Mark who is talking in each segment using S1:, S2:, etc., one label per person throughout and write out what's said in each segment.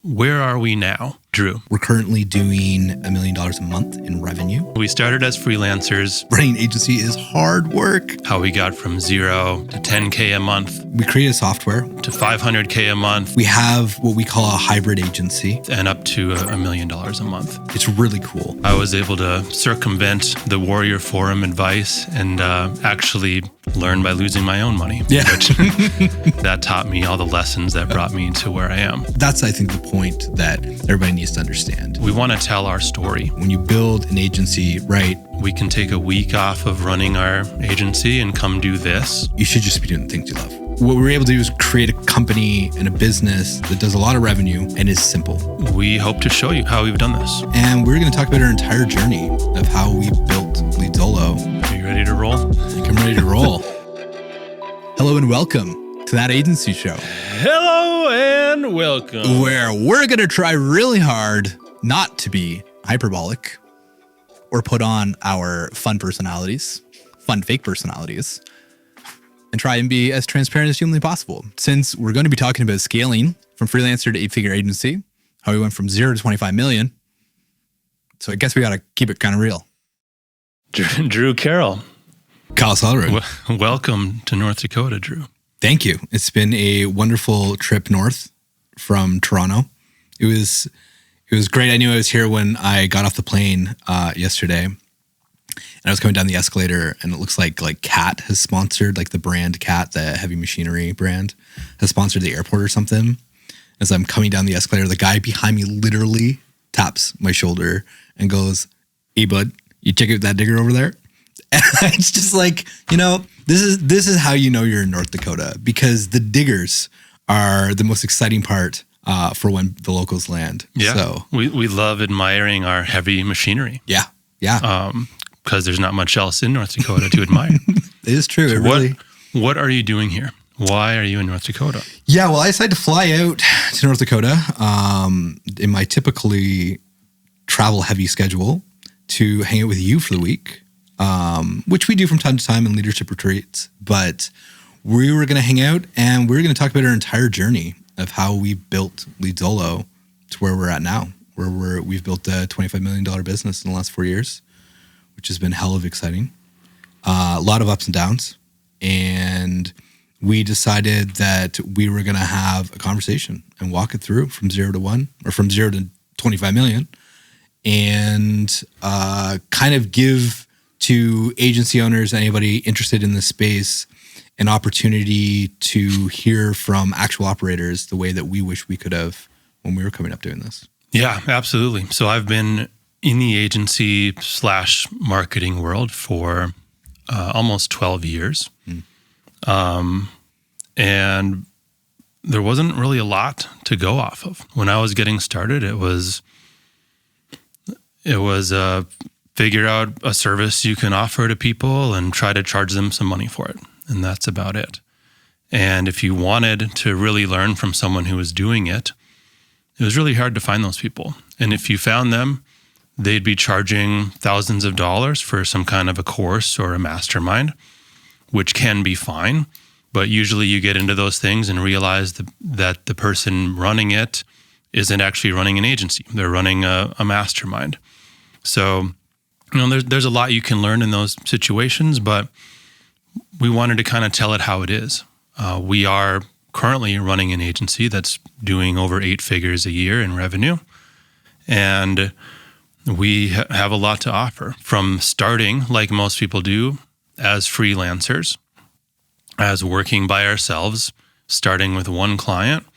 S1: Where are we now, Drew?
S2: We're currently doing $1 million a month in revenue.
S1: We started as freelancers.
S2: Running an agency is hard work.
S1: How we got from 0 to 10K a month.
S2: We created software
S1: to 500K a month.
S2: We have what we call a hybrid agency.
S1: And up to $1 million a month.
S2: It's really cool.
S1: I was able to circumvent the Warrior Forum advice and actually learn by losing my own money.
S2: Yeah.
S1: Which that taught me all the lessons that brought me to where I am.
S2: That's, I think, the point that everybody needs to understand.
S1: We want to tell our story.
S2: When you build an agency, right,
S1: we can take a week off of running our agency and come do this.
S2: You should just be doing the things you love. What we were able to do is create a company and a business that does a lot of revenue and is simple.
S1: We hope to show you how we've done this.
S2: And we're going to talk about our entire journey of how we built Leadzolo.
S1: Are you ready to roll?
S2: I think I'm ready to roll. Hello and welcome to That Agency Show.
S1: Hello and welcome.
S2: Where we're going to try really hard not to be hyperbolic or put on our fun fake personalities, and try and be as transparent as humanly possible. Since we're going to be talking about scaling from freelancer to 8-figure agency, how we went from 0 to 25 million. So I guess we got to keep it kind of real.
S1: Drew Carrell.
S2: Kyle Sulerud.
S1: Welcome to North Dakota, Drew.
S2: Thank you. It's been a wonderful trip north from Toronto. It was great. I knew I was here when I got off the plane yesterday. And I was coming down the escalator, and it looks like Cat has sponsored, like the brand Cat, the heavy machinery brand, has sponsored the airport or something. As I'm coming down the escalator, the guy behind me literally taps my shoulder and goes, "Hey, bud, you check out that digger over there?" And it's just like, this is how you know you're in North Dakota, because the diggers are the most exciting part for when the locals land.
S1: Yeah,
S2: so
S1: we love admiring our heavy machinery.
S2: Yeah.
S1: Because there's not much else in North Dakota to admire.
S2: It is true.
S1: So what are you doing here? Why are you in North Dakota?
S2: Yeah, well, I decided to fly out to North Dakota in my typically travel-heavy schedule to hang out with you for the week, which we do from time to time in leadership retreats. But we were going to hang out, and we were going to talk about our entire journey of how we built Leadzolo to where we're at now, where we've built a $25 million business in the last 4 years, which has been hell of exciting. A lot of ups and downs. And we decided that we were going to have a conversation and walk it through from 0 to 1, or from 0 to 25 million, and kind of give to agency owners, anybody interested in this space, an opportunity to hear from actual operators the way that we wish we could have when we were coming up doing this.
S1: Yeah, absolutely. So I've been in the agency / marketing world for almost 12 years. And there wasn't really a lot to go off of. When I was getting started, it was figure out a service you can offer to people and try to charge them some money for it. And that's about it. And if you wanted to really learn from someone who was doing it, it was really hard to find those people. And if you found them, they'd be charging thousands of dollars for some kind of a course or a mastermind, which can be fine. But usually you get into those things and realize that the person running it isn't actually running an agency. They're running a mastermind. So, there's a lot you can learn in those situations, but we wanted to kind of tell it how it is. We are currently running an agency that's doing over 8 figures a year in revenue. And we have a lot to offer, from starting, like most people do, as freelancers, as working by ourselves, starting with one client,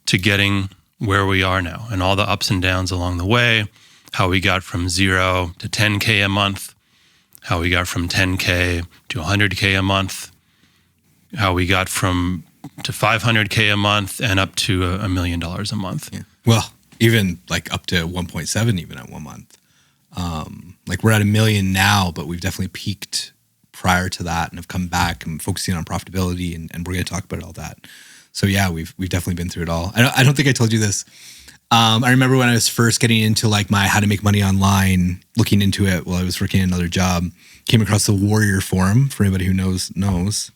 S1: to getting where we are now, and all the ups and downs along the way, how we got from 0 to 10K a month, how we got from 10K to 100K a month, how we got to 500K a month and up to $1 million a month.
S2: Yeah. Well, even like up to 1.7 even at 1 month. We're at $1 million now, but we've definitely peaked prior to that and have come back and focusing on profitability, and we're going to talk about all that. So yeah, we've definitely been through it all. I don't think I told you this. I remember when I was first getting into my how to make money online, looking into it while I was working another job, came across the Warrior Forum, for anybody who knows.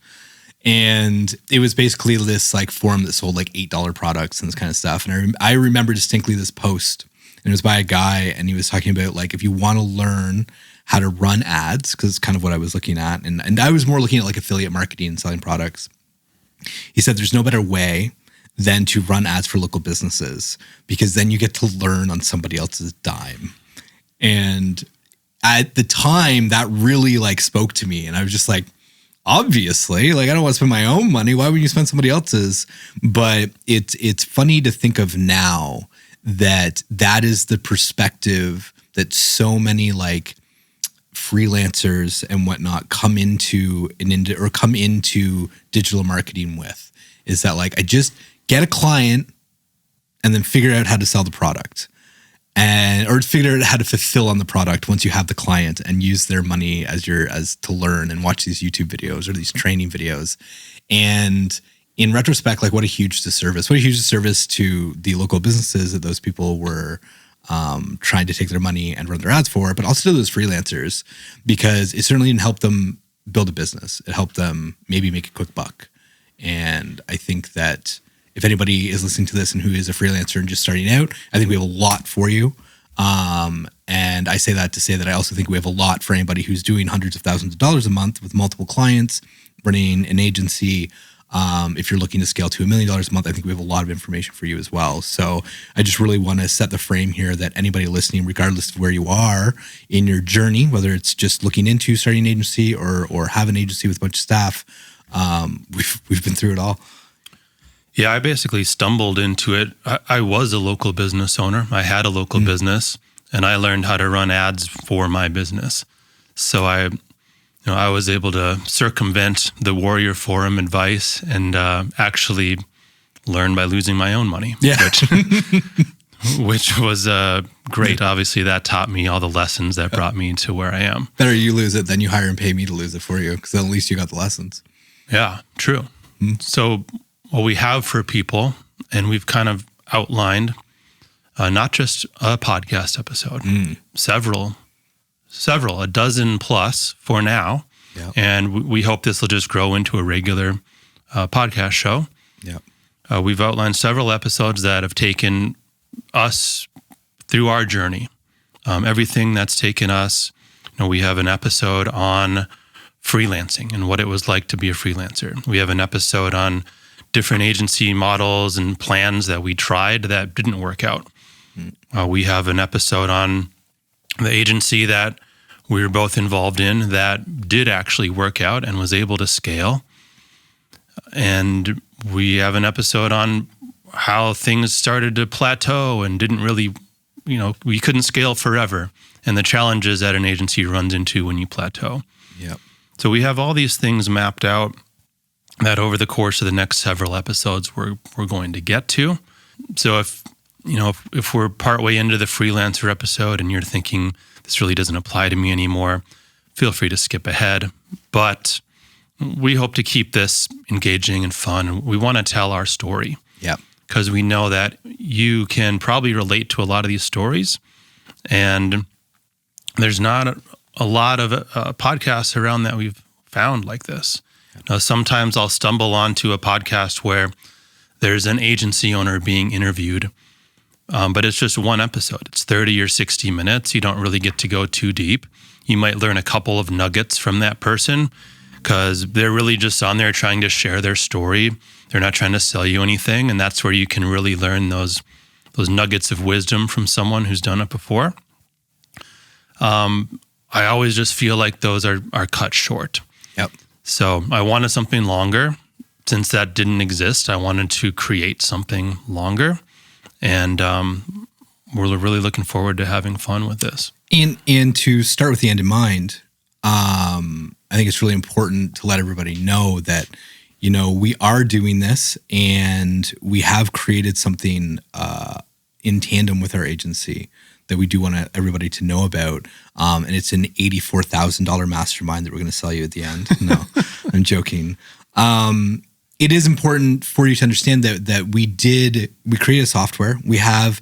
S2: And it was basically this like forum that sold like $8 products and this kind of stuff. And I remember distinctly this post, and it was by a guy, and he was talking about like, if you want to learn how to run ads, because it's kind of what I was looking at. And I was more looking at like affiliate marketing and selling products. He said there's no better way than to run ads for local businesses, because then you get to learn on somebody else's dime. And at the time that really like spoke to me, and I was just like, obviously, like I don't want to spend my own money. Why would you spend somebody else's? But it's funny to think of now that is the perspective that so many like freelancers and whatnot come into digital marketing with, is that like I just get a client and then figure out how to sell the product, or figure out how to fulfill on the product once you have the client, and use their money as to learn and watch these YouTube videos or these training videos. And in retrospect, like what a huge disservice to the local businesses that those people were trying to take their money and run their ads for, but also to those freelancers, because it certainly didn't help them build a business. It helped them maybe make a quick buck. And I think that if anybody is listening to this and who is a freelancer and just starting out, I think we have a lot for you. And I say that to say that I also think we have a lot for anybody who's doing hundreds of thousands of dollars a month with multiple clients, running an agency. If you're looking to scale to $1 million a month, I think we have a lot of information for you as well. So I just really want to set the frame here that anybody listening, regardless of where you are in your journey, whether it's just looking into starting an agency or have an agency with a bunch of staff, we've been through it all.
S1: Yeah, I basically stumbled into it. I was a local business owner. I had a local business, and I learned how to run ads for my business. So I was able to circumvent the Warrior Forum advice and actually learn by losing my own money, which was great. Obviously, that taught me all the lessons that brought me to where I am.
S2: Better you lose it than you hire and pay me to lose it for you, because at least you got the lessons.
S1: Yeah, true. So what we have for people, and we've kind of outlined not just a podcast episode, several, a dozen plus for now. Yep. And we hope this will just grow into a regular podcast show.
S2: Yep.
S1: We've outlined several episodes that have taken us through our journey. Everything that's taken us, we have an episode on freelancing and what it was like to be a freelancer. We have an episode on different agency models and plans that we tried that didn't work out. We have an episode on the agency that we were both involved in that did actually work out and was able to scale. And we have an episode on how things started to plateau and didn't really, we couldn't scale forever, and the challenges that an agency runs into when you plateau.
S2: Yep.
S1: So we have all these things mapped out that over the course of the next several episodes we're going to get to. So if we're partway into the freelancer episode and you're thinking this really doesn't apply to me anymore, feel free to skip ahead. But we hope to keep this engaging and fun. We want to tell our story.
S2: Yeah.
S1: Because we know that you can probably relate to a lot of these stories, and there's not a lot of podcasts around that we've found like this. Sometimes I'll stumble onto a podcast where there's an agency owner being interviewed, but it's just one episode. It's 30 or 60 minutes. You don't really get to go too deep. You might learn a couple of nuggets from that person because they're really just on there trying to share their story. They're not trying to sell you anything, and that's where you can really learn those nuggets of wisdom from someone who's done it before. I always just feel like those are cut short.
S2: Yep.
S1: So I wanted something longer. Since that didn't exist, I wanted to create something longer. And we're really looking forward to having fun with this.
S2: And to start with the end in mind, I think it's really important to let everybody know that, we are doing this and we have created something in tandem with our agency that we do want everybody to know about. And it's an $84,000 mastermind that we're going to sell you at the end. No, I'm joking. It is important for you to understand that we created a software. We have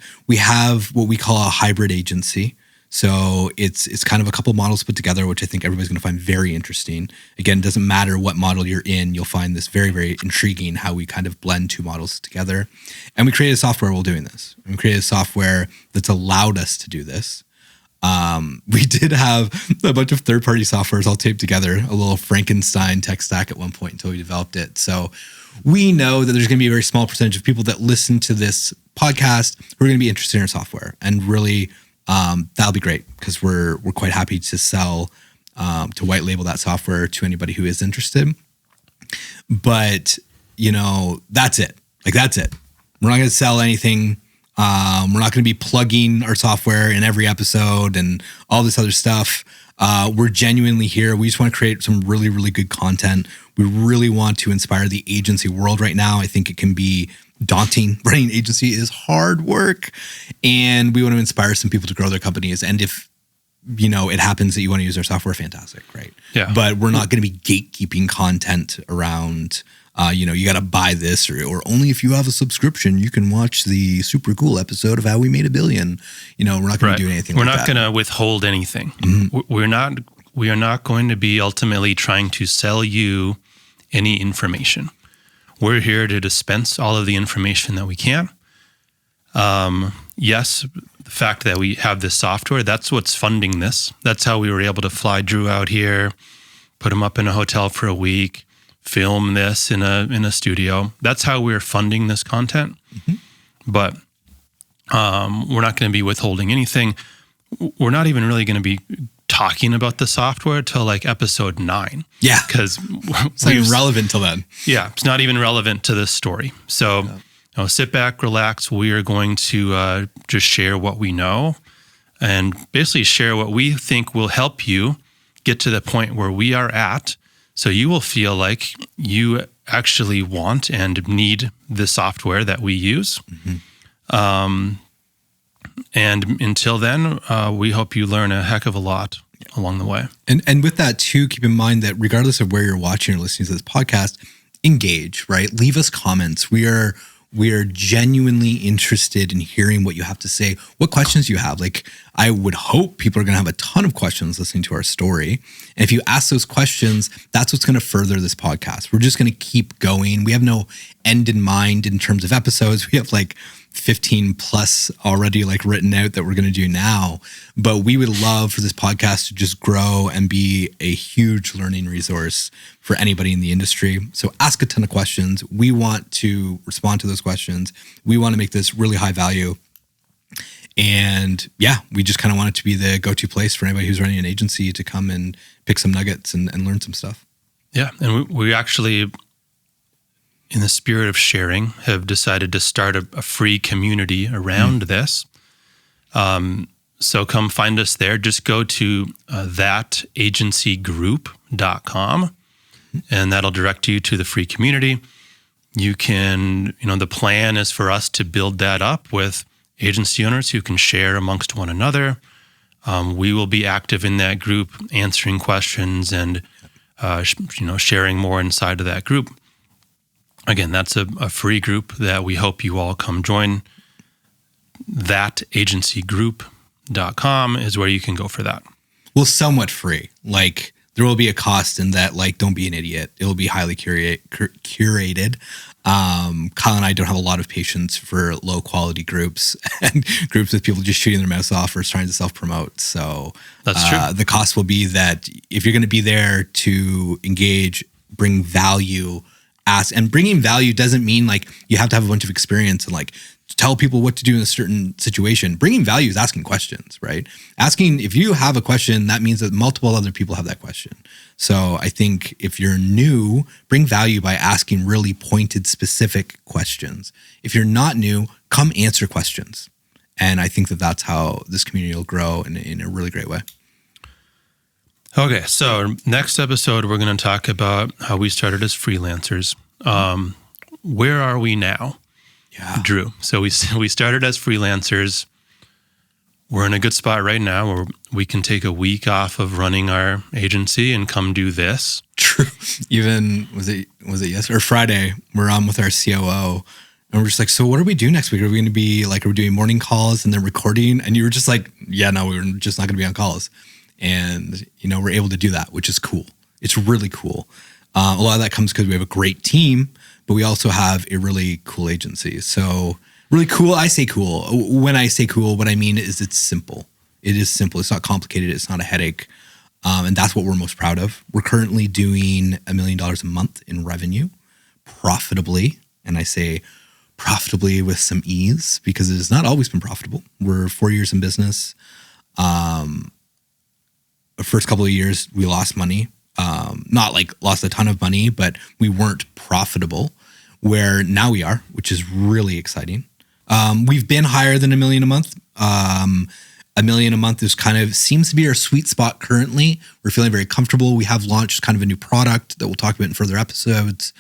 S2: what we call a hybrid agency. So it's kind of a couple models put together, which I think everybody's going to find very interesting. Again, it doesn't matter what model you're in, you'll find this very, very intriguing how we kind of blend two models together. And we created software while doing this. We created software that's allowed us to do this. We did have a bunch of third-party softwares all taped together, a little Frankenstein tech stack at one point until we developed it. So we know that there's going to be a very small percentage of people that listen to this podcast who are going to be interested in our software, and really that'll be great because we're quite happy to sell to white label that software to anybody who is interested. But that's it. That's it. We're not going to sell anything. We're not going to be plugging our software in every episode and all this other stuff. We're genuinely here. We just want to create some really, really good content. We really want to inspire the agency world right now. I think it can be daunting. Running an agency is hard work, and we want to inspire some people to grow their companies. And if it happens that you want to use our software, fantastic, right?
S1: Yeah.
S2: But we're not going to be gatekeeping content around you got to buy this or only if you have a subscription, you can watch the super cool episode of How We Made $1 Billion. We're not going to do anything like that.
S1: We're not going to withhold anything.
S2: Mm-hmm.
S1: We are not going to be ultimately trying to sell you any information. We're here to dispense all of the information that we can. Yes, the fact that we have this software, that's what's funding this. That's how we were able to fly Drew out here, put him up in a hotel for a week, film this in a studio. That's how we're funding this content. Mm-hmm. But we're not going to be withholding anything. We're not even really going to be talking about the software till episode 9.
S2: Yeah.
S1: Because
S2: it's not even relevant till then.
S1: Yeah. It's not even relevant to this story. So sit back, relax. We are going to just share what we know and basically share what we think will help you get to the point where we are at. So you will feel like you actually want and need the software that we use. Mm-hmm. And until then, we hope you learn a heck of a lot along the way.
S2: And with that too, keep in mind that regardless of where you're watching or listening to this podcast, engage, right? Leave us comments. We are genuinely interested in hearing what you have to say, what questions you have. I would hope people are going to have a ton of questions listening to our story. And if you ask those questions, that's what's going to further this podcast. We're just going to keep going. We have no end in mind in terms of episodes. We have 15 plus already written out that we're going to do now. But we would love for this podcast to just grow and be a huge learning resource for anybody in the industry. So ask a ton of questions. We want to respond to those questions. We want to make this really high value. And we just kind of want it to be the go-to place for anybody who's running an agency to come and pick some nuggets and learn some stuff. Yeah.
S1: And we actually, in the spirit of sharing, have decided to start a free community around this. So come find us there. Just go to thatagencygroup.com and that'll direct you to the free community. You can, the plan is for us to build that up with agency owners who can share amongst one another. We will be active in that group, answering questions and, sharing more inside of that group. Again, that's a free group that we hope you all come join. Thatagencygroup.com is where you can go for that.
S2: Well, somewhat free. There will be a cost in that, don't be an idiot. It will be highly curated. Kyle and I don't have a lot of patience for low quality groups and groups with people just shooting their mouths off or trying to self-promote. So
S1: that's true.
S2: The cost will be that if you're going to be there to engage, bring value, and bringing value doesn't mean you have to have a bunch of experience and tell people what to do in a certain situation. Bringing value is asking questions, right? Asking, if you have a question, that means that multiple other people have that question. So I think if you're new, bring value by asking really pointed, specific questions. If you're not new, come answer questions. And I think that that's how this community will grow in a really great way.
S1: Okay, so next episode, we're going to talk about how we started as freelancers. Where are we now?
S2: Yeah.
S1: Drew. So we started as freelancers. We're in a good spot right now where we can take a week off of running our agency and come do this.
S2: True. Even was it yesterday or Friday? We're on with our COO, and And we're just like, so what do we do next week? Are we going to be like, are we doing morning calls and then recording? And you were just like, yeah, no, we're just not going to be on calls. And, we're able to do that, which is cool. It's really cool. A lot of that comes because we have a great team, but we also have a really cool agency. So really cool. I say cool. When I say cool, what I mean is it's simple. It is simple. It's not complicated. It's not a headache. And that's what we're most proud of. We're currently doing $1 million a month in revenue profitably. And I say profitably with some ease because it has not always been profitable. We're 4 years in business. The first couple of years, we lost money. Not like lost a ton of money, but we weren't profitable, where now we are, which is really exciting. We've been higher than $1 million a month. $1 million a month is seems to be our sweet spot currently. We're feeling very comfortable. We have launched kind of a new product that we'll talk about in further episodes.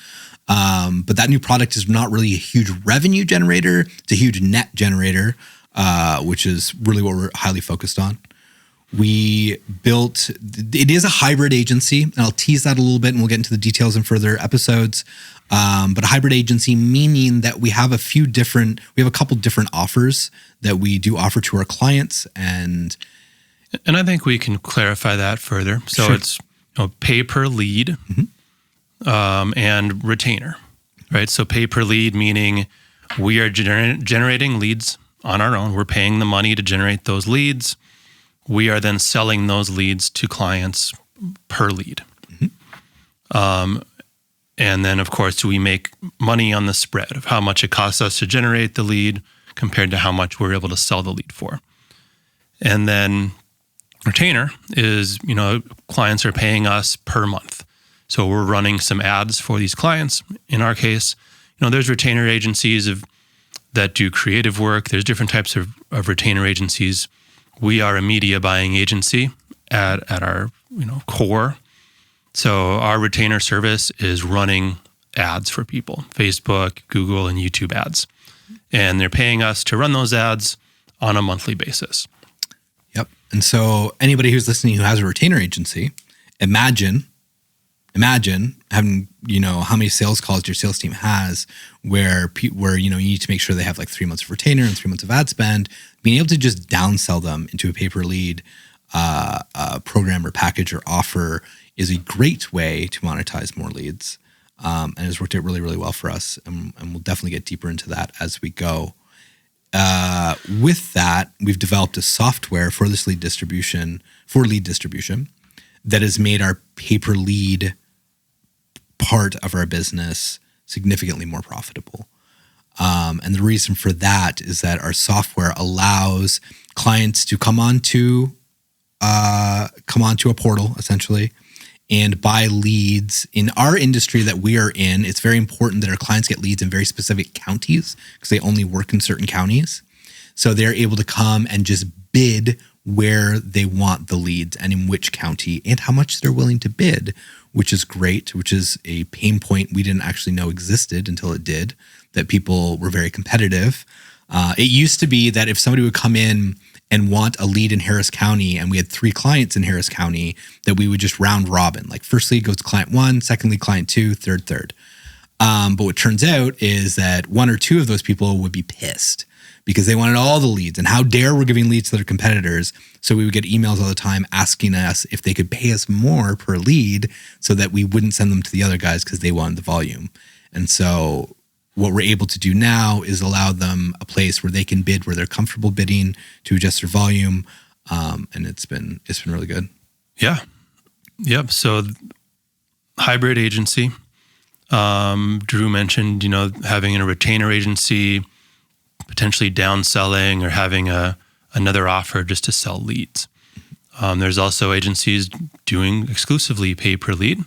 S2: But that new product is not really a huge revenue generator. It's a huge net generator, which is really what we're highly focused on. It is a hybrid agency, and I'll tease that a little bit and we'll get into the details in further episodes. But a hybrid agency, meaning that we have a couple different offers that we do offer to our clients. And
S1: I think we can clarify that further. So It's pay per lead and retainer, right? So pay per lead, meaning we are generating leads on our own. We're paying the money to generate those leads. We are then selling those leads to clients per lead. And then, of course, we make money on the spread of how much it costs us to generate the lead compared to how much we're able to sell the lead for. And then retainer is, clients are paying us per month. So we're running some ads for these clients. In our case, there's retainer agencies that do creative work. There's different types of retainer agencies. We are a media buying agency at our core. So our retainer service is running ads for people, Facebook, Google, and YouTube ads. And they're paying us to run those ads on a monthly basis.
S2: Yep. And so anybody who's listening who has a retainer agency, imagine having, how many sales calls your sales team has where you need to make sure they have like 3 months of retainer and 3 months of ad spend. Being able to just downsell them into a pay-per-lead program or package or offer is a great way to monetize more leads. And has worked out really, really well for us. And we'll definitely get deeper into that as we go. With that, we've developed a software for this lead distribution that has made our pay-per-lead part of our business significantly more profitable. And the reason for that is that our software allows clients to come onto a portal essentially and buy leads. In our industry that we are in, it's very important that our clients get leads in very specific counties because they only work in certain counties. So they're able to come and just bid where they want the leads and in which county and how much they're willing to bid, which is great, which is a pain point we didn't actually know existed until it did, that people were very competitive. It used to be that if somebody would come in and want a lead in Harris County and we had 3 clients in Harris County, that we would just round robin. Like first lead goes to client 1, second lead client 2, third. But what turns out is that 1 or 2 of those people would be pissed because they wanted all the leads. And how dare we're giving leads to their competitors? So we would get emails all the time asking us if they could pay us more per lead so that we wouldn't send them to the other guys because they wanted the volume. And so what we're able to do now is allow them a place where they can bid where they're comfortable bidding to adjust their volume. And it's been really good.
S1: Yeah. Yep. So hybrid agency, Drew mentioned, having a retainer agency, potentially downselling or having another offer just to sell leads. There's also agencies doing exclusively pay per lead,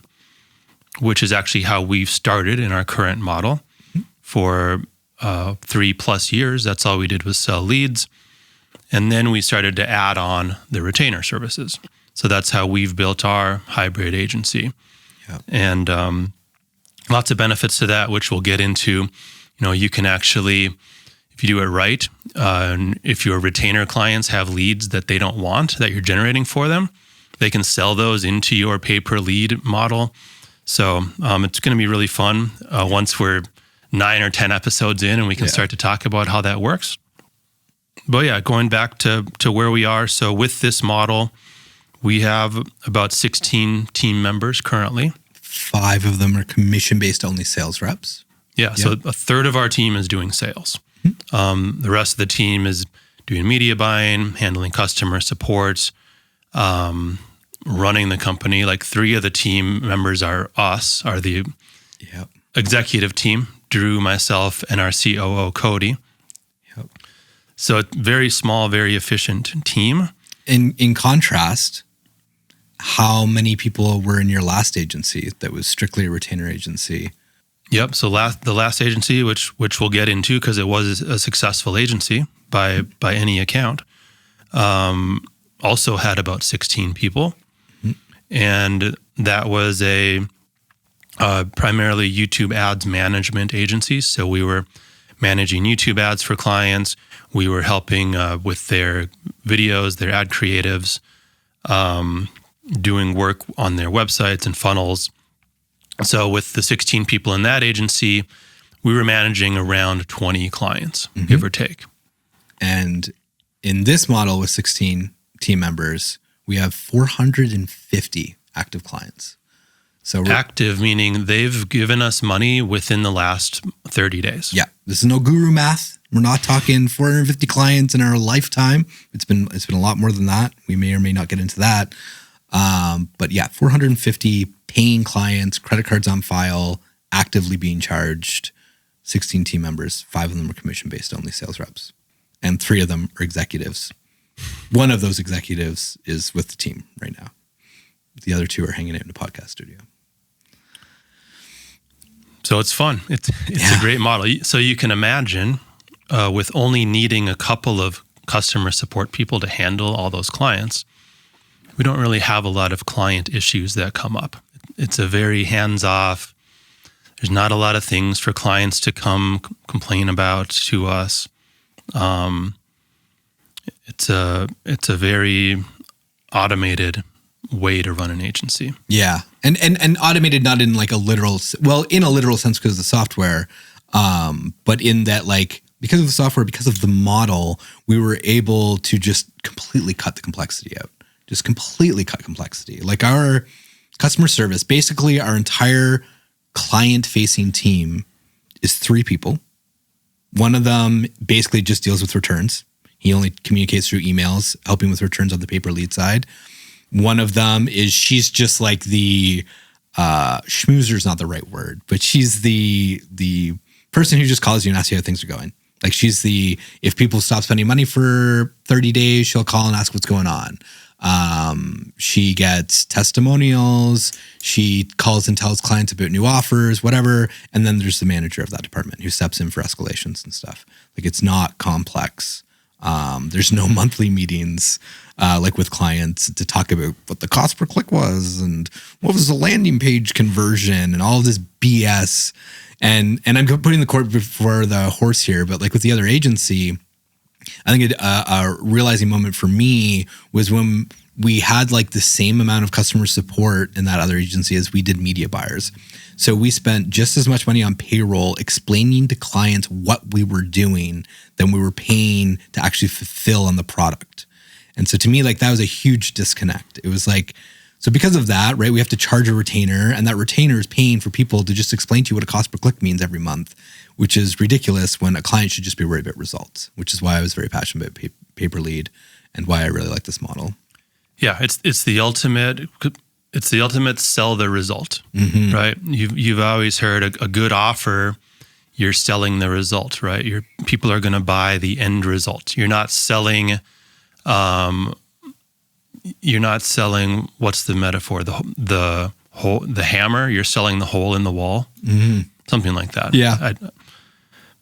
S1: which is actually how we've started in our current model. For 3+ years, that's all we did was sell leads. And then we started to add on the retainer services. So that's how we've built our hybrid agency. Yeah. And lots of benefits to that, which we'll get into. You can actually, if you do it right, if your retainer clients have leads that they don't want, that you're generating for them, they can sell those into your pay-per-lead model. So it's going to be really fun once we're 9 or 10 episodes in and we can start to talk about how that works. But yeah, going back to where we are. So with this model, we have about 16 team members currently.
S2: 5 of them are commission-based only sales reps.
S1: Yeah, so a third of our team is doing sales. The rest of the team is doing media buying, handling customer support, running the company. Like 3 of the team members are the executive team, Drew, myself, and our COO, Cody. Yep. So it's very small, very efficient team.
S2: In contrast, how many people were in your last agency that was strictly a retainer agency?
S1: Yep. So the last agency, which we'll get into because it was a successful agency by any account, also had about 16 people. And that was a primarily YouTube ads management agency. So we were managing YouTube ads for clients. We were helping with their videos, their ad creatives, doing work on their websites and funnels. So with the 16 people in that agency, we were managing around 20 clients, give or take.
S2: And in this model with 16 team members, we have 450 active clients. So
S1: active meaning they've given us money within the last 30 days.
S2: Yeah, this is no guru math. We're not talking 450 clients in our lifetime. It's been a lot more than that. We may or may not get into that. But yeah, 450 paying clients, credit cards on file, actively being charged, 16 team members, 5 of them are commission-based only sales reps, and 3 of them are executives. One of those executives is with the team right now. The other 2 are hanging out in the podcast studio.
S1: So it's fun. It's a great model. So you can imagine with only needing a couple of customer support people to handle all those clients, we don't really have a lot of client issues that come up. It's a very hands-off. There's not a lot of things for clients to come complain about to us. It's a very automated way to run an agency.
S2: Yeah. And automated not in like a literal, well, in a literal sense because of the software, but in that like because of the software, because of the model, we were able to just completely cut the complexity out. Just completely cut complexity. Like our customer service, basically our entire client-facing team is 3 people. One of them basically just deals with returns. He only communicates through emails, helping with returns on the paper lead side. One of them she's just like the schmoozer is not the right word, but she's the person who just calls you and asks you how things are going. Like she's if people stop spending money for 30 days, she'll call and ask what's going on. She gets testimonials. She calls and tells clients about new offers, whatever. And then there's the manager of that department who steps in for escalations and stuff. Like it's not complex. There's no monthly meetings, like with clients to talk about what the cost per click was and what was the landing page conversion and all of this BS. And I'm putting the cart before the horse here, but like with the other agency, I think a realizing moment for me was when we had like the same amount of customer support in that other agency as we did media buyers. So we spent just as much money on payroll explaining to clients what we were doing than we were paying to actually fulfill on the product. And so to me, like that was a huge disconnect. It was like, so because of that, right, we have to charge a retainer, and that retainer is paying for people to just explain to you what a cost per click means every month, which is ridiculous when a client should just be worried about results, which is why I was very passionate about pay per lead and why I really like this model.
S1: Yeah, it's the ultimate sell the result, right? You've always heard a good offer, you're selling the result, right? People are going to buy the end result. You're not selling what's the metaphor? The hammer. You're selling the hole in the wall, something like that.
S2: Yeah.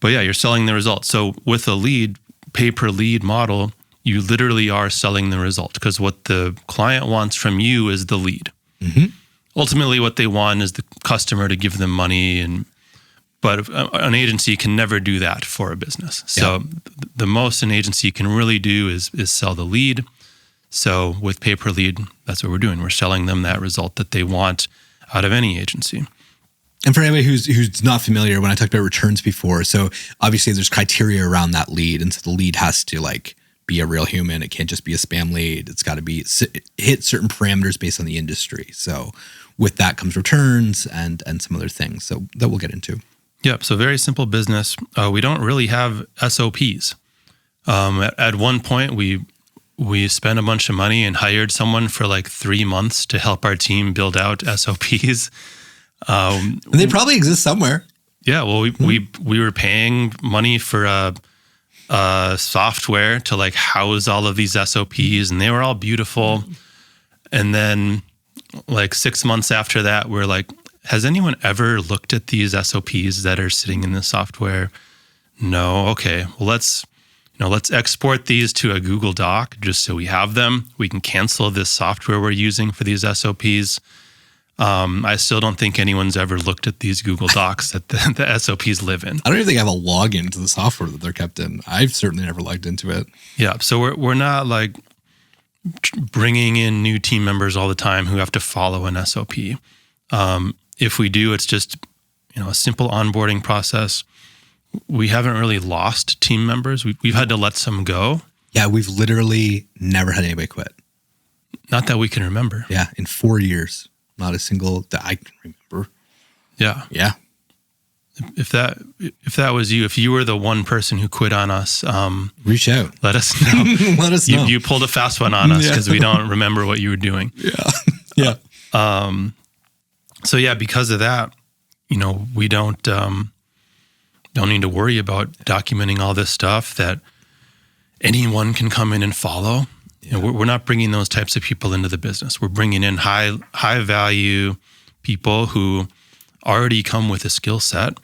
S1: But yeah, you're selling the result. So with a pay per lead model, you literally are selling the result because what the client wants from you is the lead. Ultimately, what they want is the customer to give them money, but an agency can never do that for a business. So the most an agency can really do is sell the lead. So with pay per lead, that's what we're doing. We're selling them that result that they want out of any agency.
S2: And for anybody who's not familiar, when I talked about returns before, so obviously there's criteria around that lead, and so the lead has to like be a real human. It can't just be a spam lead. It's got to be hit certain parameters based on the industry. So with that comes returns and some other things. So that we'll get into.
S1: Yep. So very simple business. We don't really have SOPs. At one point, we spent a bunch of money and hired someone for like 3 months to help our team build out SOPs.
S2: And they probably exist somewhere.
S1: Yeah. Well, we were paying money for software to like house all of these SOPs, and they were all beautiful. And then like 6 months after that, we're like, has anyone ever looked at these SOPs that are sitting in the software? No. Okay. Well, let's export these to a Google Doc just so we have them. We can cancel this software we're using for these SOPs. I still don't think anyone's ever looked at these Google Docs that the SOPs live in.
S2: I don't even think I have a login to the software that they're kept in. I've certainly never logged into it.
S1: Yeah. So we're not like bringing in new team members all the time who have to follow an SOP. If we do, it's just, a simple onboarding process. We haven't really lost team members. We've had to let some go.
S2: Yeah, we've literally never had anybody quit.
S1: Not that we can remember.
S2: Yeah, in 4 years, not a single that I can remember.
S1: Yeah.
S2: Yeah.
S1: If that was you, if you were the one person who quit on us,
S2: reach out.
S1: Let us know.
S2: Let us know.
S1: You pulled a fast one on us because we don't remember what you were doing.
S2: Yeah. Yeah.
S1: So yeah, because of that, we don't need to worry about documenting all this stuff that anyone can come in and follow. Yeah. We're not bringing those types of people into the business. We're bringing in high value people who already come with a skill set,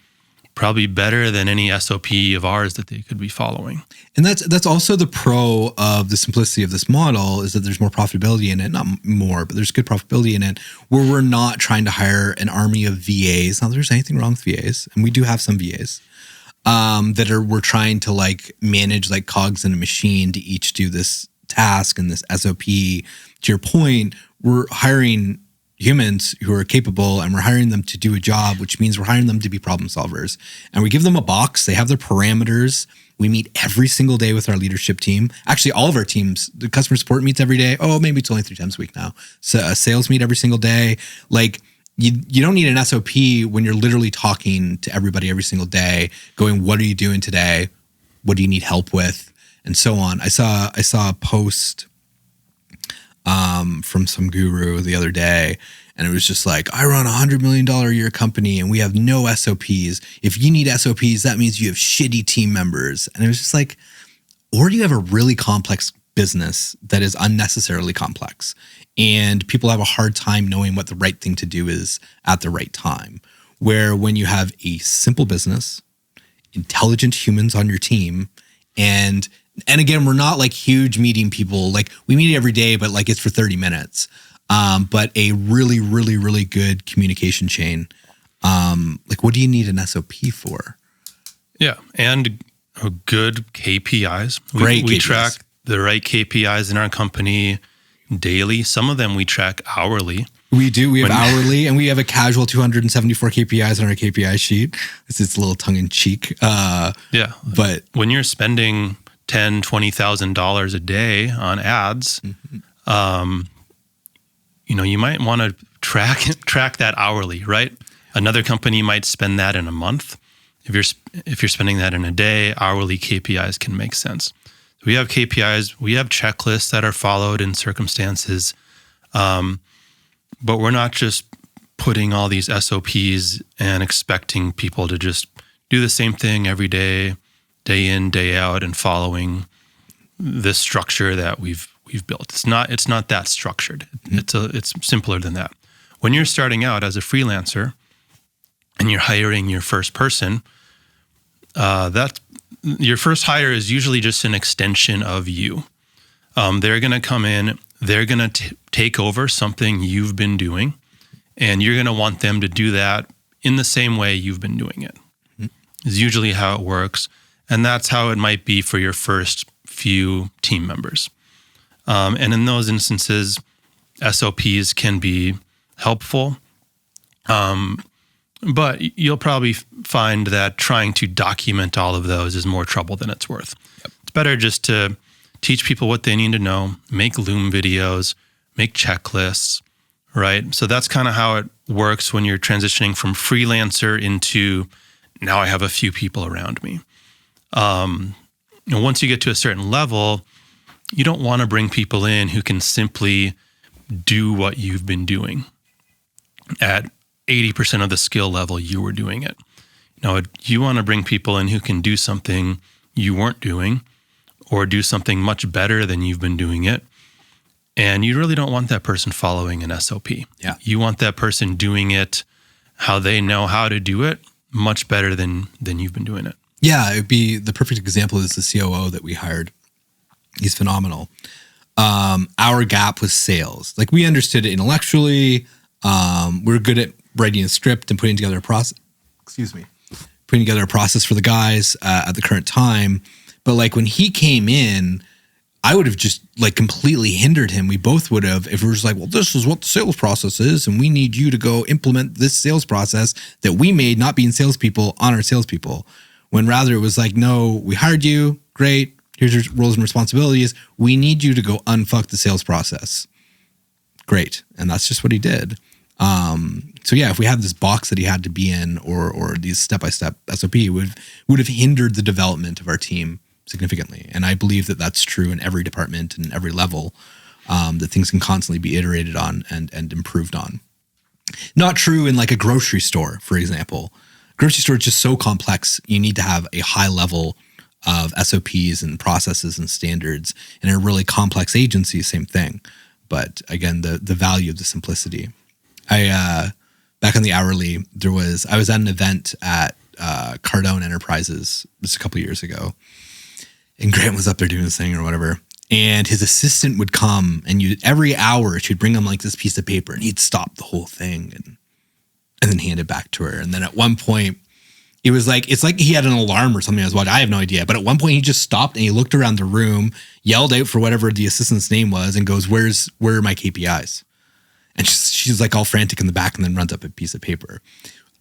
S1: probably better than any SOP of ours that they could be following.
S2: And that's also the pro of the simplicity of this model, is that there's more profitability in it, not more, but there's good profitability in it, where we're not trying to hire an army of VAs. Not that there's anything wrong with VAs, and we do have some VAs we're trying to like manage like cogs in a machine to each do this task and this SOP. To your point, we're hiring humans who are capable, and we're hiring them to do a job, which means we're hiring them to be problem solvers. And we give them a box. They have their parameters. We meet every single day with our leadership team. Actually, all of our teams, the customer support meets every day. Oh, maybe it's only 3 times a week now. So sales meet every single day. Like you don't need an SOP when you're literally talking to everybody every single day, going, what are you doing today? What do you need help with? And so on. I saw a post from some guru the other day, and it was just like, I run $100 million a year company and we have no SOPs. If you need SOPs, that means you have shitty team members. And it was just like, or do you have a really complex business that is unnecessarily complex, and people have a hard time knowing what the right thing to do is at the right time? Where when you have a simple business, intelligent humans on your team, and again, we're not like huge meeting people. Like we meet every day, but like it's for 30 minutes. But a really, really, really good communication chain. Like what do you need an SOP for? Yeah.
S1: And good KPIs.
S2: Great KPIs.
S1: We track the right KPIs in our company daily. Some of them we track hourly.
S2: We do. We have hourly, and we have a casual 274 KPIs on our KPI sheet. It's a little tongue in cheek.
S1: Yeah.
S2: But
S1: when you're spending $10,000, $20,000 a day on ads, you might want to track that hourly, right? Another company might spend that in a month. If you're spending that in a day, hourly KPIs can make sense. We have KPIs. We have checklists that are followed in circumstances, but we're not just putting all these SOPs and expecting people to just do the same thing every day, day in, day out, and following this structure that we've built. It's not that structured. It's simpler than that. When you're starting out as a freelancer and you're hiring your first person, your first hire is usually just an extension of you. They're going to come in, they're going to take over something you've been doing, and you're going to want them to do that in the same way you've been doing it. Is usually how it works. And that's how it might be for your first few team members. And in those instances, SOPs can be helpful. But you'll probably find that trying to document all of those is more trouble than it's worth. Yep. It's better just to teach people what they need to know, make Loom videos, make checklists, right? So that's kind of how it works when you're transitioning from freelancer into now I have a few people around me. Once you get to a certain level, you don't want to bring people in who can simply do what you've been doing at 80% of the skill level you were doing it. You want to bring people in who can do something you weren't doing or do something much better than you've been doing it. And you really don't want that person following an SOP.
S2: Yeah.
S1: You want that person doing it how they know how to do it much better than you've been doing it.
S2: Yeah, it'd be the perfect example is the COO that we hired. He's phenomenal. Our gap was sales. Like we understood it intellectually. We're good at writing a script and putting together a process. Putting together a process for the guys at the current time. But like when he came in, I would have just like completely hindered him. We both would have, if it was like, well, this is what the sales process is, and we need you to go implement this sales process that we made, not being salespeople, on our salespeople. When rather it was like, no, we hired you, great. Here's your roles and responsibilities. We need you to go unfuck the sales process. Great. And that's just what he did. So yeah, if we had this box that he had to be in or these step-by-step SOP, would have hindered the development of our team significantly. And I believe that that's true in every department and every level, that things can constantly be iterated on and improved on. Not true in like a grocery store, for example. Grocery store is just so complex. You need to have a high level of SOPs and processes and standards. In a really complex agency, same thing. But again, the value of the simplicity. Back on the hourly, I was at an event at Cardone Enterprises just a couple of years ago, and Grant was up there doing this thing or whatever, and his assistant would come, and every hour she'd bring him like this piece of paper, and he'd stop the whole thing and then hand it back to her. And then at one point, it's like he had an alarm or something I was watching. I have no idea, but at one point he just stopped and he looked around the room, yelled out for whatever the assistant's name was, and goes, "Where are my KPIs?" And she's like all frantic in the back and then runs up a piece of paper.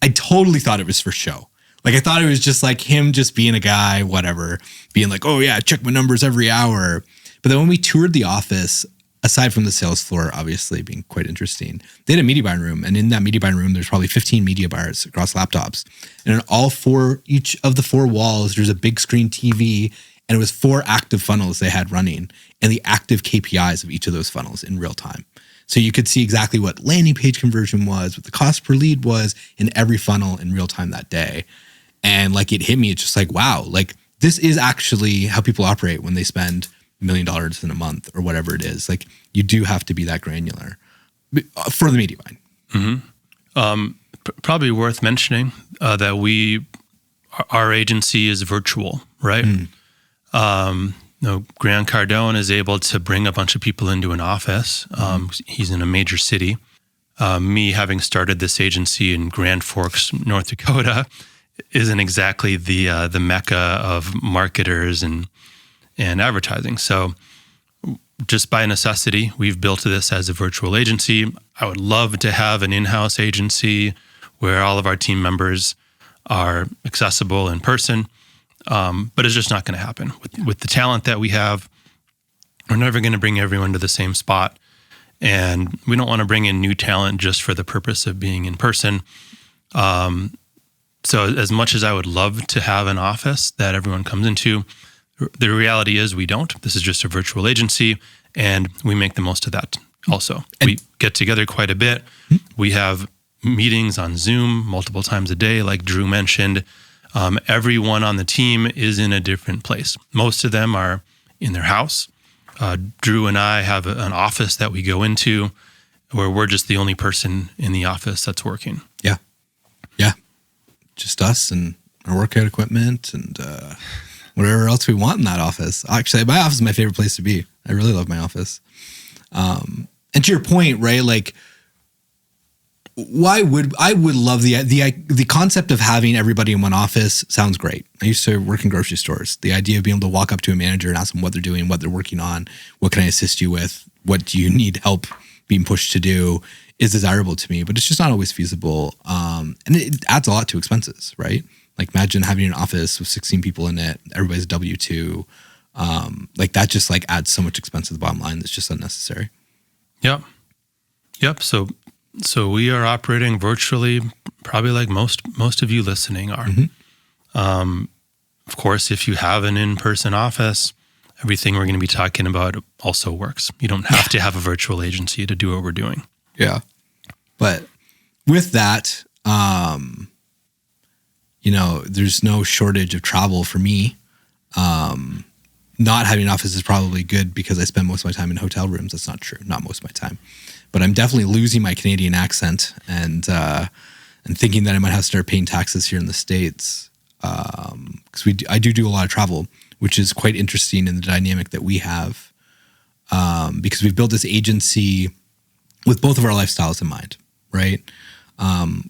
S2: I totally thought it was for show. Like I thought it was just like him just being a guy, whatever, being like, oh yeah, check my numbers every hour. But then when we toured the office, aside from the sales floor, obviously being quite interesting, they had a media buying room. And in that media buying room, there's probably 15 media buyers across laptops. And on each of the 4 walls, there's a big screen TV, and it was 4 active funnels they had running and the active KPIs of each of those funnels in real time. So you could see exactly what landing page conversion was, what the cost per lead was in every funnel in real time that day. And like it hit me, it's just like, wow, like this is actually how people operate when they spend $1 million in a month or whatever it is. Like you do have to be that granular for the media buying.
S1: Mm-hmm. Probably worth mentioning that our agency is virtual, right? Grant Cardone is able to bring a bunch of people into an office. He's in a major city. Me having started this agency in Grand Forks, North Dakota, isn't exactly the mecca of marketers and advertising. So just by necessity, we've built this as a virtual agency. I would love to have an in-house agency where all of our team members are accessible in person. But it's just not going to happen. With the talent that we have, we're never going to bring everyone to the same spot. And we don't want to bring in new talent just for the purpose of being in person. So as much as I would love to have an office that everyone comes into, the reality is we don't. This is just a virtual agency, and we make the most of that also. We get together quite a bit. We have meetings on Zoom multiple times a day, like Drew mentioned. Everyone on the team is in a different place. Most of them are in their house. Drew and I have an office that we go into where we're just the only person in the office that's working.
S2: Yeah. Just us and our workout equipment and whatever else we want in that office. Actually, my office is my favorite place to be. I really love my office. And to your point, right? Like, I would love the concept of having everybody in one office sounds great. I used to work in grocery stores. The idea of being able to walk up to a manager and ask them what they're doing, what they're working on, what can I assist you with, what do you need help being pushed to do is desirable to me, but it's just not always feasible. And it adds a lot to expenses, right? Like imagine having an office with 16 people in it, everybody's W-2. Like that just like adds so much expense to the bottom line that's just unnecessary.
S1: Yep. So we are operating virtually, probably like most of you listening are. Of course, if you have an in-person office, everything we're going to be talking about also works. You don't have to have a virtual agency to do what we're doing.
S2: Yeah. But with that, there's no shortage of travel for me. Not having an office is probably good because I spend most of my time in hotel rooms. That's not true. Not most of my time. But I'm definitely losing my Canadian accent and thinking that I might have to start paying taxes here in the States. Because I do a lot of travel, which is quite interesting in the dynamic that we have. Because we've built this agency with both of our lifestyles in mind, right?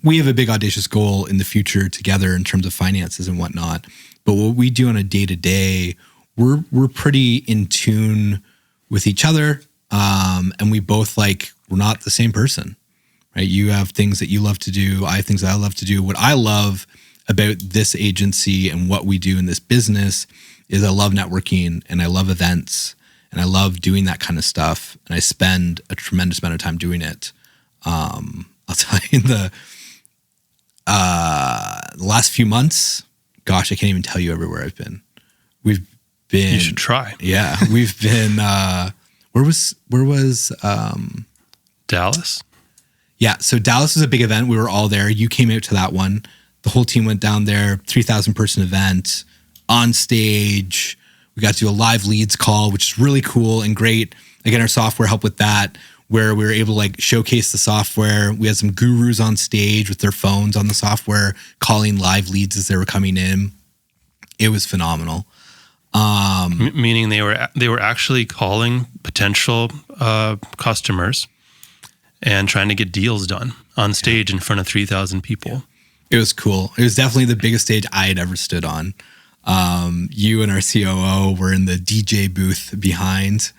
S2: We have a big audacious goal in the future together in terms of finances and whatnot. But what we do on a day-to-day, we're pretty in tune with each other. And we both we're not the same person, right? You have things that you love to do. I have things that I love to do. What I love about this agency and what we do in this business is I love networking and I love events and I love doing that kind of stuff. And I spend a tremendous amount of time doing it. I'll tell you the last few months, gosh, I can't even tell you everywhere I've been. We've been.
S1: You should try.
S2: Yeah, we've been. Where was
S1: Dallas?
S2: Yeah, so Dallas was a big event. We were all there. You came out to that one. The whole team went down there. 3,000 person event on stage. We got to do a live leads call, which is really cool and great. Again, our software helped with that, where we were able to showcase the software. We had some gurus on stage with their phones on the software, calling live leads as they were coming in. It was phenomenal.
S1: Meaning they were actually calling potential customers and trying to get deals done on stage in front of 3,000 people. Yeah.
S2: It was cool. It was definitely the biggest stage I had ever stood on. You and our COO were in the DJ booth behind,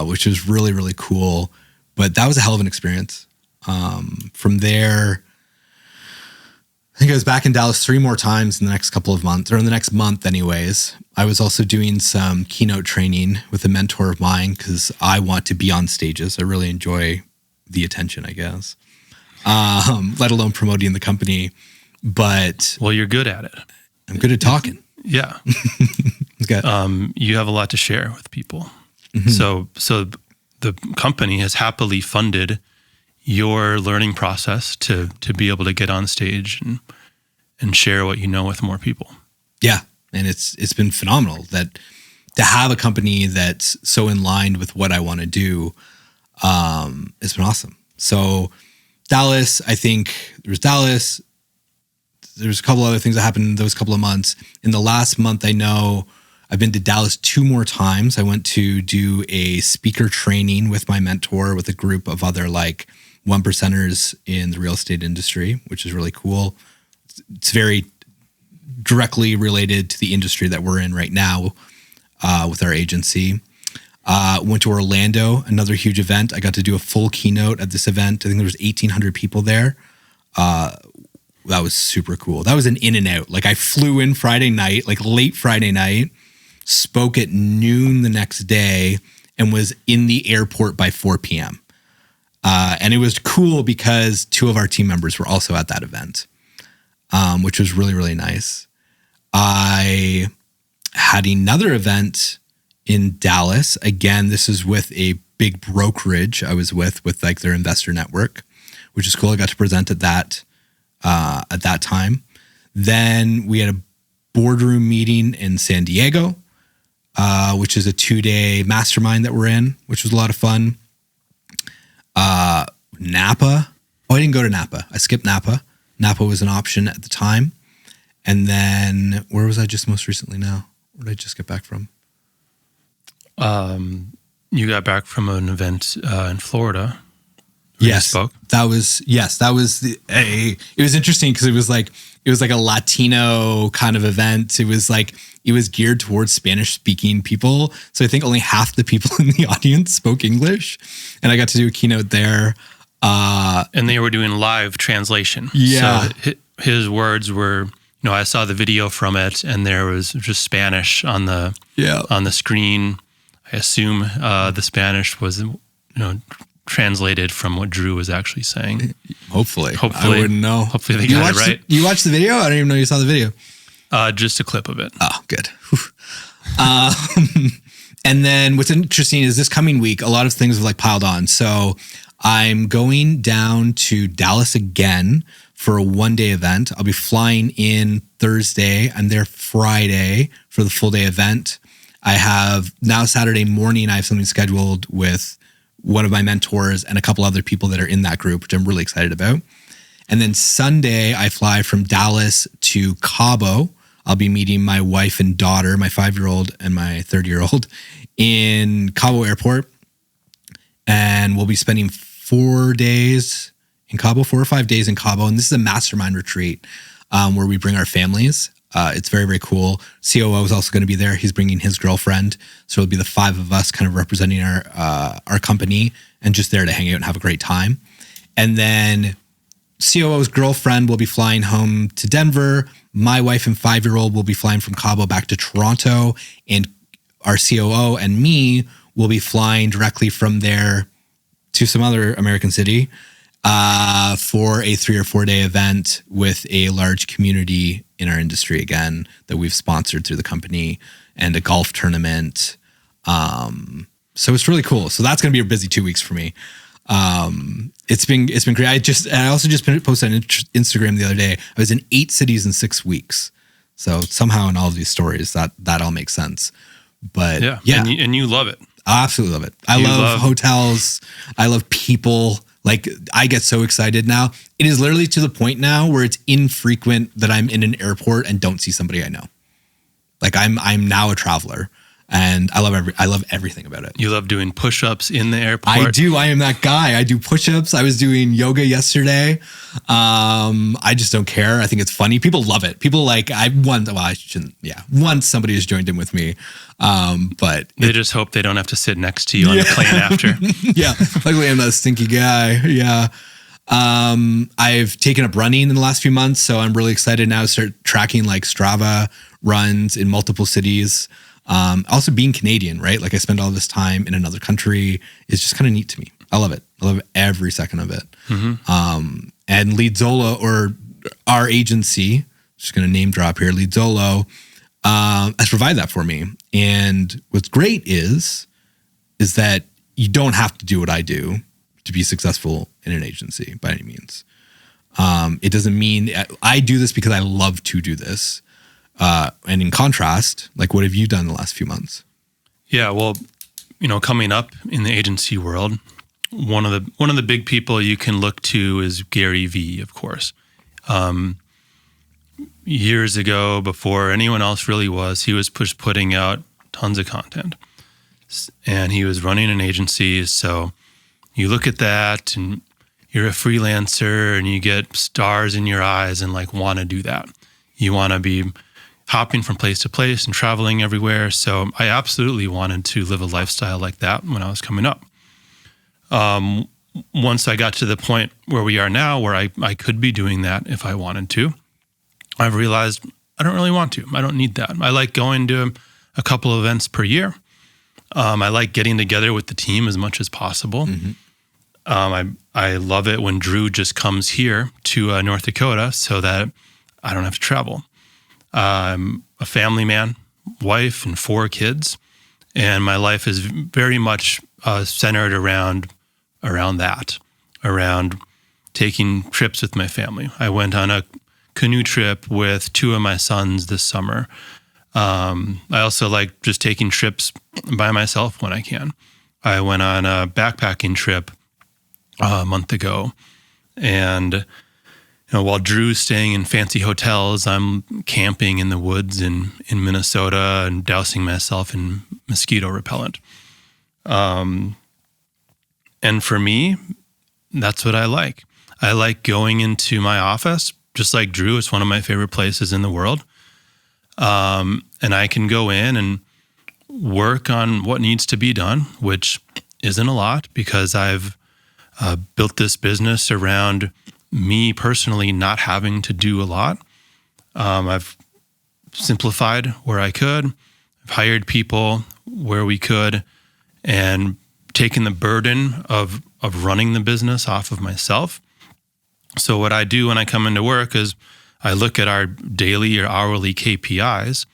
S2: which was really, really cool. But that was a hell of an experience. From there, I think I was back in Dallas 3 more times in the next couple of months, or in the next month anyways. I was also doing some keynote training with a mentor of mine because I want to be on stages. I really enjoy the attention, I guess, let alone promoting the company. But
S1: well, you're good at it.
S2: I'm good at talking.
S1: Yeah. You have a lot to share with people.
S2: Mm-hmm.
S1: So the company has happily funded your learning process to be able to get on stage and share what you know with more people.
S2: Yeah. And it's been phenomenal that to have a company that's so in line with what I want to do. It's been awesome. So Dallas, I think there's Dallas. There's a couple other things that happened in those couple of months. In the last month, I know I've been to Dallas 2 more times. I went to do a speaker training with my mentor with a group of other 1%ers in the real estate industry, which is really cool. It's very directly related to the industry that we're in right now with our agency. Went to Orlando, another huge event. I got to do a full keynote at this event. I think there was 1,800 people there. That was super cool. That was an in and out. I flew in Friday night, late Friday night, spoke at noon the next day, and was in the airport by 4 p.m. And it was cool because 2 of our team members were also at that event, which was really, really nice. I had another event in Dallas. Again, this is with a big brokerage I was with their investor network, which is cool. I got to present at that time. Then we had a boardroom meeting in San Diego, which is a 2-day mastermind that we're in, which was a lot of fun. Napa. Oh, I didn't go to Napa. I skipped Napa. Napa was an option at the time. And then where was I just most recently now? Where did I just get back from?
S1: You got back from an event in Florida.
S2: Yes, it was interesting because it was like a Latino kind of event. It was geared towards Spanish speaking people. So I think only half the people in the audience spoke English, and I got to do a keynote there.
S1: And they were doing live translation.
S2: Yeah.
S1: So his words were, I saw the video from it, and there was just Spanish on the screen. I assume the Spanish was, translated from what Drew was actually saying.
S2: Hopefully. I wouldn't know.
S1: Hopefully they got it right.
S2: You watched the video? I don't even know you saw the video.
S1: Just a clip of it.
S2: Oh, good. And then what's interesting is this coming week, a lot of things have like piled on. So I'm going down to Dallas again for a 1-day event. I'll be flying in Thursday. I'm there Friday for the full day event. I have now Saturday morning, I have something scheduled with one of my mentors and a couple other people that are in that group, which I'm really excited about. And then Sunday, I fly from Dallas to Cabo. I'll be meeting my wife and daughter, my 5-year-old and my 30-year-old, in Cabo Airport. And we'll be spending 4 days in Cabo, 4 or 5 days in Cabo. And this is a mastermind retreat where we bring our families. It's very, very cool. COO is also going to be there. He's bringing his girlfriend. So it'll be the 5 of us kind of representing our company and just there to hang out and have a great time. And then COO's girlfriend will be flying home to Denver. My wife and 5-year-old will be flying from Cabo back to Toronto. And our COO and me will be flying directly from there to some other American city for a 3 or 4 day event with a large community in our industry again that we've sponsored through the company, and a golf tournament. So it's really cool. So that's going to be a busy 2 weeks for me. It's been great. I also just posted on Instagram the other day. I was in 8 cities in 6 weeks. So somehow in all of these stories that all makes sense. But yeah.
S1: And you love it.
S2: I absolutely love it. I love hotels. I love people. Like, I get so excited now. It is literally to the point now where it's infrequent that I'm in an airport and don't see somebody I know. Like, I'm now a traveler, and I love everything about it.
S1: You love doing push-ups in the airport.
S2: I do. I am that guy. I do push-ups. I was doing yoga yesterday. I just don't care. I think it's funny. People love it. People like, I shouldn't. Yeah. Once somebody has joined in with me. But
S1: they just hope they don't have to sit next to you on the plane after.
S2: Yeah. Luckily I'm not a stinky guy. Yeah. I've taken up running in the last few months, so I'm really excited now to start tracking like Strava runs in multiple cities. Also being Canadian, right? Like, I spend all this time in another country is just kind of neat to me. I love it. I love every second of it. Mm-hmm. And Leadzolo, or our agency, just going to name drop here, Leadzolo, has provided that for me. And what's great is that you don't have to do what I do to be successful in an agency by any means. It doesn't mean I do this because I love to do this. And in contrast, like, what have you done the last few months? Yeah, well,
S1: coming up in the agency world, one of the big people you can look to is Gary Vee, of course. Years ago, before anyone else really was, he was putting out tons of content, and he was running an agency. So you look at that, and you're a freelancer, and you get stars in your eyes, and like want to do that. You want to be hopping from place to place and traveling everywhere. So I absolutely wanted to live a lifestyle like that when I was coming up. Once I got to the point where we are now, where I could be doing that if I wanted to, I've realized I don't really want to. I don't need that. I like going to a couple of events per year. I like getting together with the team as much as possible. Mm-hmm. I love it when Drew just comes here to North Dakota so that I don't have to travel. I'm a family man, wife, and 4 kids, and my life is very much centered around that, around taking trips with my family. I went on a canoe trip with 2 of my sons this summer. I also like just taking trips by myself when I can. I went on a backpacking trip a month ago, and while Drew's staying in fancy hotels, I'm camping in the woods in Minnesota and dousing myself in mosquito repellent. And for me, that's what I like. I like going into my office, just like Drew. It's one of my favorite places in the world. And I can go in and work on what needs to be done, which isn't a lot because I've built this business around me personally not having to do a lot. I've simplified where I could. I've hired people where we could and taken the burden of running the business off of myself. So what I do when I come into work is I look at our daily or hourly KPIs,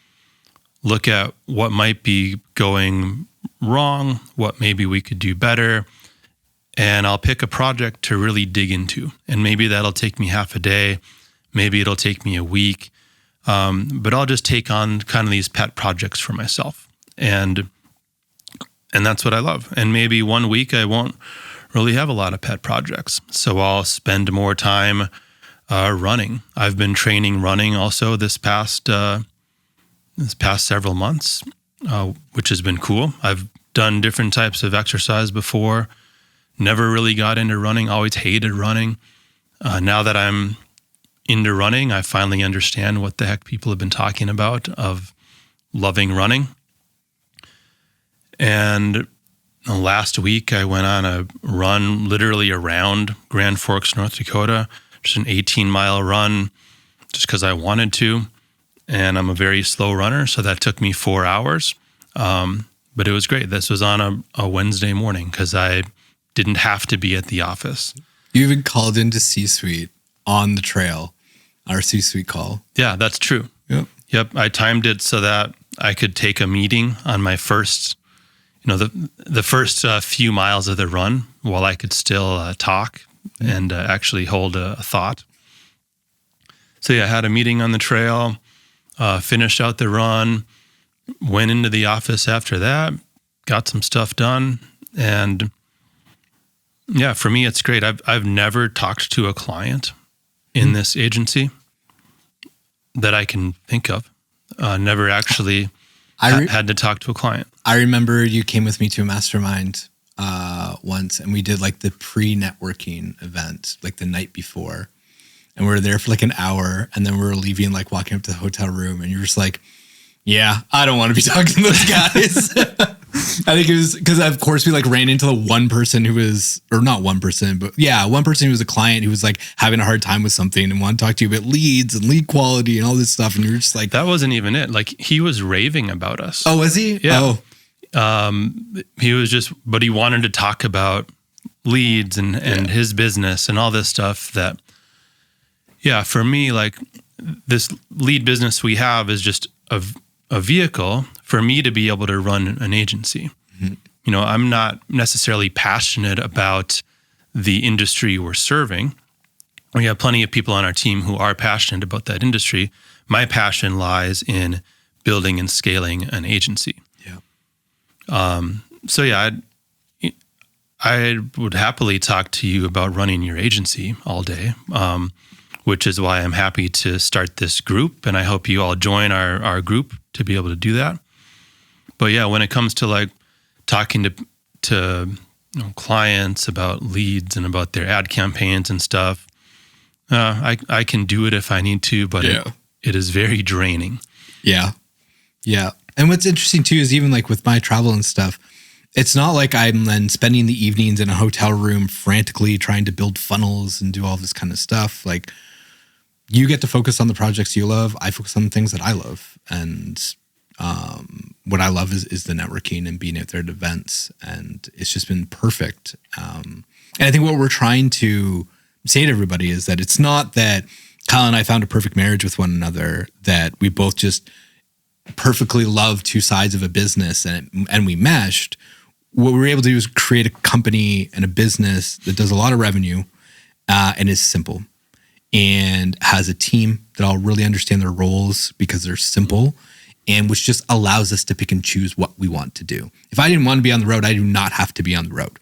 S1: look at what might be going wrong, what maybe we could do better, and I'll pick a project to really dig into. And maybe that'll take me half a day, maybe it'll take me a week, but I'll just take on kind of these pet projects for myself. And that's what I love. And maybe one week I won't really have a lot of pet projects, so I'll spend more time running. I've been training running also this past several months, which has been cool. I've done different types of exercise before, never really got into running, always hated running. Now that I'm into running, I finally understand what the heck people have been talking about of loving running. And last week I went on a run literally around Grand Forks, North Dakota, just an 18-mile run just because I wanted to. And I'm a very slow runner, so that took me 4 hours. But it was great. This was on a Wednesday morning because I didn't have to be at the office.
S2: You even called into C-Suite on the trail, our C-Suite call.
S1: Yeah, that's true. Yep. I timed it so that I could take a meeting on my first, the first few miles of the run while I could still talk and actually hold a thought. So yeah, I had a meeting on the trail, finished out the run, went into the office after that, got some stuff done. And yeah, for me, it's great. I've never talked to a client in this agency that I can think of. Never actually had to talk to a client.
S2: I remember you came with me to a mastermind once, and we did like the pre-networking event, like the night before. And we were there for like an hour, and then we were leaving, like walking up to the hotel room, and you're just like, yeah, I don't want to be talking to those guys. I think it was because, of course, we like ran into the one person who was, or not one person, but yeah, one person who was a client who was like having a hard time with something and wanted to talk to you about leads and lead quality and all this stuff. And you're just like,
S1: that wasn't even it. Like, he was raving about us.
S2: Oh, was he?
S1: Yeah. He was just, but he wanted to talk about leads and his business and all this stuff that, yeah, for me, like this lead business we have is just a vehicle for me to be able to run an agency. Mm-hmm. I'm not necessarily passionate about the industry we're serving. We have plenty of people on our team who are passionate about that industry. My passion lies in building and scaling an agency. Yeah. So yeah, I would happily talk to you about running your agency all day. Which is why I'm happy to start this group, and I hope you all join our group to be able to do that. But yeah, when it comes to like talking to clients about leads and about their ad campaigns and stuff, I can do it if I need to, but it is very draining. Yeah.
S2: And what's interesting too is even like with my travel and stuff, it's not like I'm then spending the evenings in a hotel room frantically trying to build funnels and do all this kind of stuff. Like, you get to focus on the projects you love. I focus on the things that I love. And what I love is the networking and being out there at events. And it's just been perfect. And I think what we're trying to say to everybody is that it's not that Kyle and I found a perfect marriage with one another, that we both just perfectly love two sides of a business and we meshed. What we were able to do is create a company and a business that does a lot of revenue and is simple and has a team that all really understand their roles because they're simple, and which just allows us to pick and choose what we want to do. If I didn't want to be on the road, I do not have to be on the road.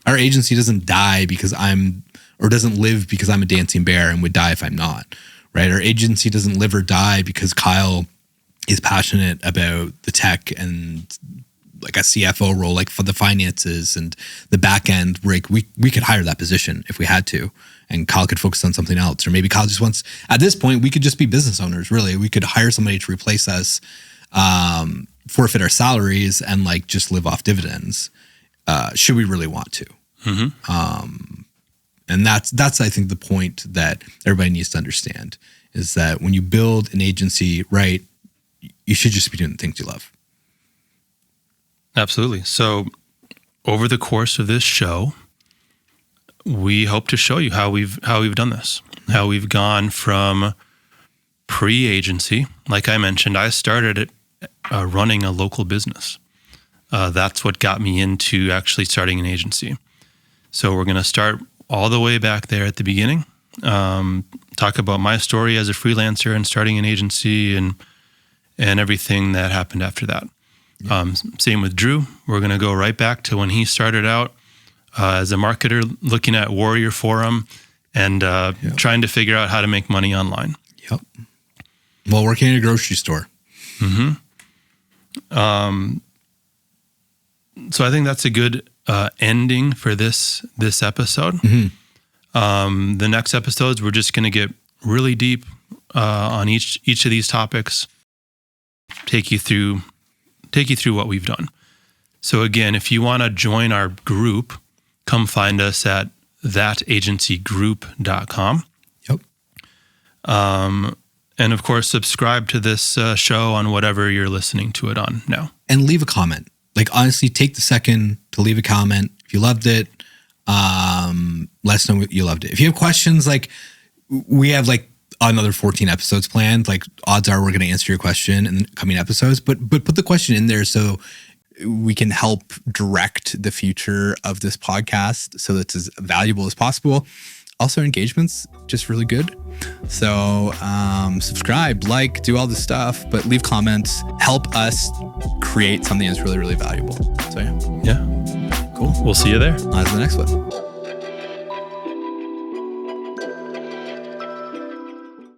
S2: Our agency doesn't die because doesn't live because I'm a dancing bear and would die if I'm not, right? Our agency doesn't live or die because Kyle is passionate about the tech and like a CFO role, like for the finances and the back end, where we could hire that position if we had to, and Kyle could focus on something else. Or maybe Kyle just wants, at this point, we could just be business owners, really. We could hire somebody to replace us, forfeit our salaries, and like just live off dividends, should we really want to. And that's I think the point that everybody needs to understand is that when you build an agency, right, you should just be doing the things you love.
S1: Absolutely. So over the course of this show, we hope to show you how we've done this, how we've gone from pre-agency. Like I mentioned, I started running a local business. That's what got me into actually starting an agency. So we're going to start all the way back there at the beginning, talk about my story as a freelancer and starting an agency and everything that happened after that. Same with Drew. We're going to go right back to when he started out as a marketer, looking at Warrior Forum and trying to figure out how to make money online.
S2: Yep. While working in a grocery store.
S1: So I think that's a good ending for this episode. The next episodes, we're just going to get really deep on each of these topics, take you through what we've done. So again, if you want to join our group, come find us at thatagencygroup.com.
S2: Yep.
S1: And of course, subscribe to this show on whatever you're listening to it on now.
S2: And leave a comment. Like, honestly, take the second to leave a comment. If you loved it, let us know you loved it. If you have questions, like, we have like another 14 episodes planned. Like, odds are we're going to answer your question in the coming episodes. But put the question in there so we can help direct the future of this podcast so that it's as valuable as possible. Also, engagement's just really good. So subscribe, like, do all this stuff, but leave comments. Help us create something that's really, really valuable. So
S1: yeah.
S2: Cool.
S1: We'll see you there.
S2: On to the next one.